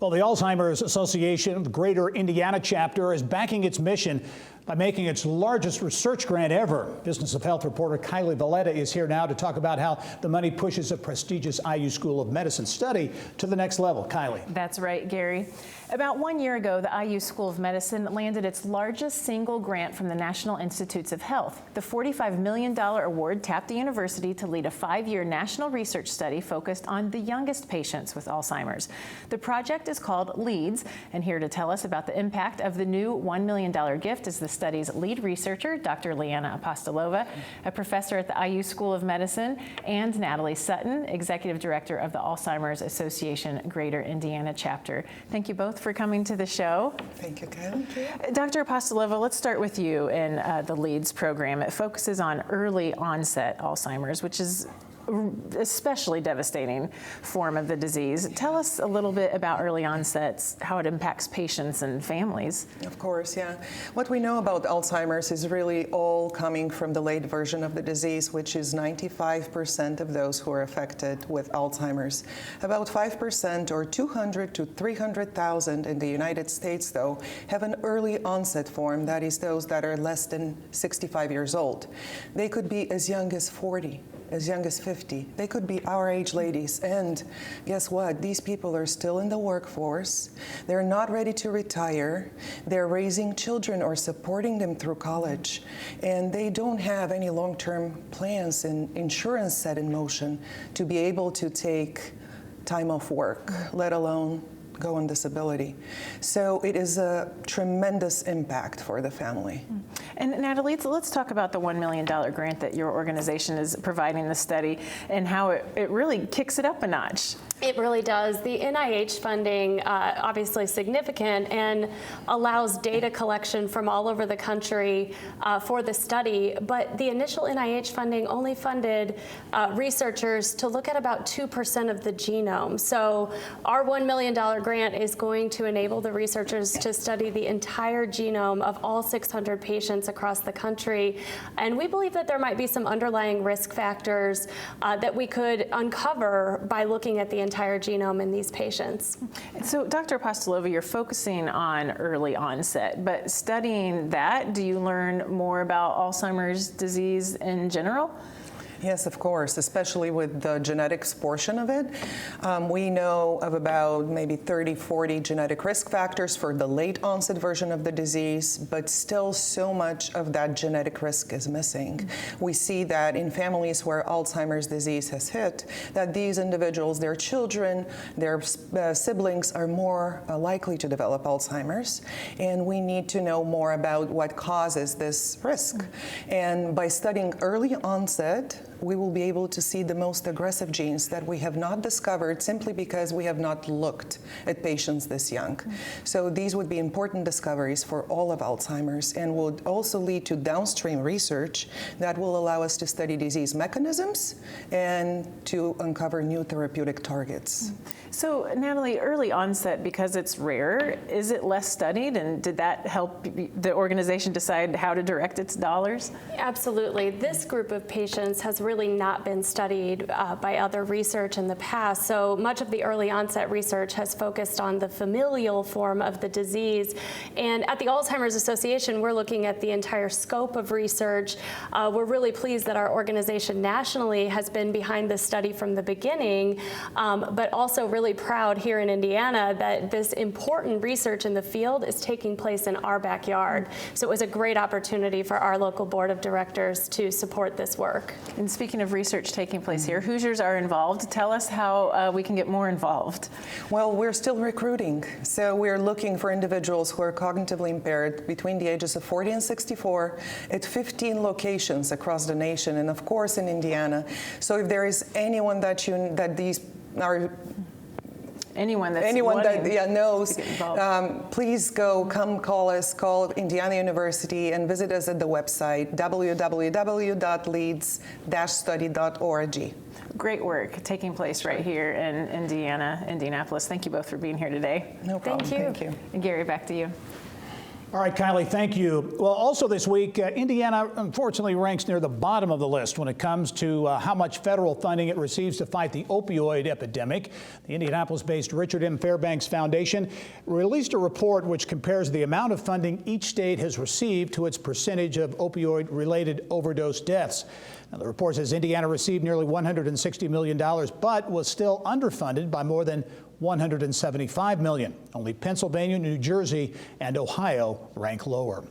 Well, the Alzheimer's Association, the Greater Indiana chapter, is backing its mission by making its largest research grant ever. Business of Health reporter Kylie Valletta is here now to talk about how the money pushes a prestigious IU School of Medicine study to the next level. Kylie. That's right, Gary. About 1 year ago, the IU School of Medicine landed its largest single grant from the National Institutes of Health. The $45 million award tapped the university to lead a 5-year national research study focused on the youngest patients with Alzheimer's. The project is called LEADS, and here to tell us about the impact of the new $1 million gift is the study's lead researcher, Dr. Liana Apostolova, a professor at the IU School of Medicine, and Natalie Sutton, executive director of the Alzheimer's Association Greater Indiana chapter. Thank you both for coming to the show. Thank you, Kylie. Dr. Apostolova, let's start with you in the LEADS program. It focuses on early onset Alzheimer's, which is especially devastating form of the disease. Tell us a little bit about early onsets, how it impacts patients and families. Of course, yeah. What we know about Alzheimer's is really all coming from the late version of the disease, which is 95% of those who are affected with Alzheimer's. About 5% or 200 to 300,000 in the United States, though, have an early onset form, that is those that are less than 65 years old. They could be as young as 40. As young as 50. They could be our age ladies. And guess what? These people are still in the workforce. They're not ready to retire. They're raising children or supporting them through college. And they don't have any long-term plans and insurance set in motion to be able to take time off work, let alone go on disability. So it is a tremendous impact for the family. And Natalie, let's talk about the $1 million grant that your organization is providing the study and how it really kicks it up a notch. It really does. The NIH funding, obviously significant, and allows data collection from all over the country for the study. But the initial NIH funding only funded researchers to look at about 2% of the genome. So our $1 million grant is going to enable the researchers to study the entire genome of all 600 patients across the country. And we believe that there might be some underlying risk factors that we could uncover by looking at the entire genome in these patients. So, Dr. Apostolova, you're focusing on early onset, but studying that, do you learn more about Alzheimer's disease in general? Yes, of course, especially with the genetics portion of it. We know of about maybe 30, 40 genetic risk factors for the late onset version of the disease, but still so much of that genetic risk is missing. We see that in families where Alzheimer's disease has hit, that these individuals, their children, their siblings are more likely to develop Alzheimer's, and we need to know more about what causes this risk. And by studying early onset, we will be able to see the most aggressive genes that we have not discovered simply because we have not looked at patients this young. So these would be important discoveries for all of Alzheimer's and would also lead to downstream research that will allow us to study disease mechanisms and to uncover new therapeutic targets. So, Natalie, early onset, because it's rare, is it less studied, and did that help the organization decide how to direct its dollars? Absolutely. This group of patients has really not been studied by other research in the past. So much of the early onset research has focused on the familial form of the disease. And at the Alzheimer's Association, we're looking at the entire scope of research. We're really pleased that our organization nationally has been behind this study from the beginning, but also really proud here in Indiana that this important research in the field is taking place in our backyard. So it was a great opportunity for our local board of directors to support this work. And speaking of research taking place here, Hoosiers are involved. Tell us how we can get more involved. Well, we're still recruiting. So we're looking for individuals who are cognitively impaired between the ages of 40 and 64 at 15 locations across the nation and of course in Indiana. So if there is anyone that these are Anyone that knows, please come call us, call Indiana University, and visit us at the website www.leads-study.org. Great work taking place right here in Indianapolis. Thank you both for being here today. No problem. Thank you. Thank you. And Gary, back to you. All right, Kylie, thank you. Well, also this week, Indiana unfortunately ranks near the bottom of the list when it comes to how much federal funding it receives to fight the opioid epidemic. The Indianapolis-based Richard M. Fairbanks Foundation released a report which compares the amount of funding each state has received to its percentage of opioid-related overdose deaths. Now, the report says Indiana received nearly $160 million, but was still underfunded by more than $175 million. Only Pennsylvania, New Jersey, and Ohio rank lower.